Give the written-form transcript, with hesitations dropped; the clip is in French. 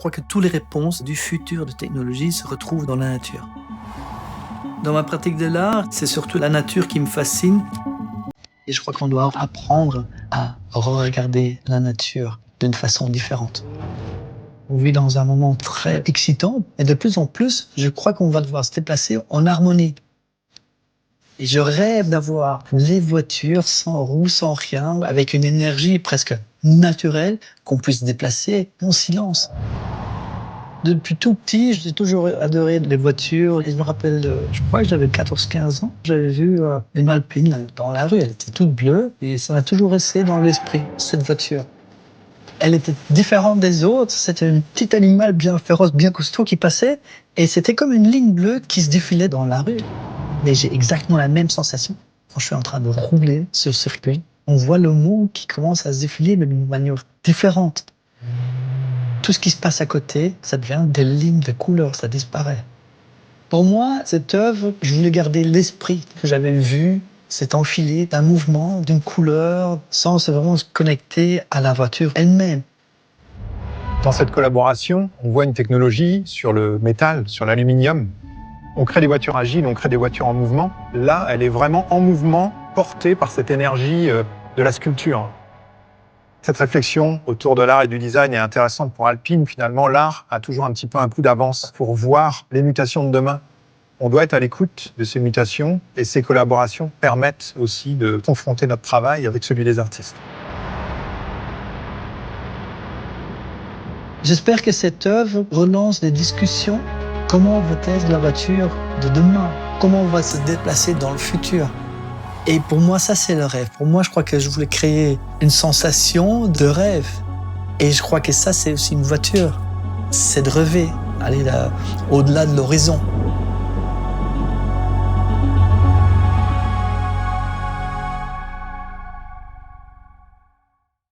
crois que toutes les réponses du futur de technologie se retrouvent dans la nature. Dans ma pratique de l'art, c'est surtout la nature qui me fascine. Et je crois qu'on doit apprendre à regarder la nature d'une façon différente. On vit dans un moment très excitant et de plus en plus, je crois qu'on va devoir se déplacer en harmonie. Et je rêve d'avoir les voitures sans roues, sans rien, avec une énergie presque naturelle qu'on puisse se déplacer en silence. Depuis tout petit, j'ai toujours adoré les voitures. Et je me rappelle, je crois que j'avais 14-15 ans, j'avais vu une Alpine dans la rue. Elle était toute bleue et ça m'a toujours resté dans l'esprit, cette voiture. Elle était différente des autres. C'était un petit animal bien féroce, bien costaud qui passait. Et c'était comme une ligne bleue qui se défilait dans la rue. Mais j'ai exactement la même sensation quand je suis en train de rouler sur le circuit. On voit le monde qui commence à se défiler, mais d'une manière différente. Tout ce qui se passe à côté, ça devient des lignes de couleurs, ça disparaît. Pour moi, cette œuvre, je voulais garder l'esprit que j'avais vu, cet enfilé d'un mouvement, d'une couleur, sans vraiment se connecter à la voiture elle-même. Dans cette collaboration, on voit une technologie sur le métal, sur l'aluminium. On crée des voitures agiles, on crée des voitures en mouvement. Là, elle est vraiment en mouvement, portée par cette énergie de la sculpture. Cette réflexion autour de l'art et du design est intéressante pour Alpine. Finalement, l'art a toujours un petit peu un coup d'avance pour voir les mutations de demain. On doit être à l'écoute de ces mutations et ces collaborations permettent aussi de confronter notre travail avec celui des artistes. J'espère que cette œuvre relance des discussions. Comment va être la voiture de demain? Comment on va se déplacer dans le futur? Et pour moi, ça, c'est le rêve. Pour moi, je crois que je voulais créer une sensation de rêve. Et je crois que ça, c'est aussi une voiture. C'est de rêver, aller là, au-delà de l'horizon.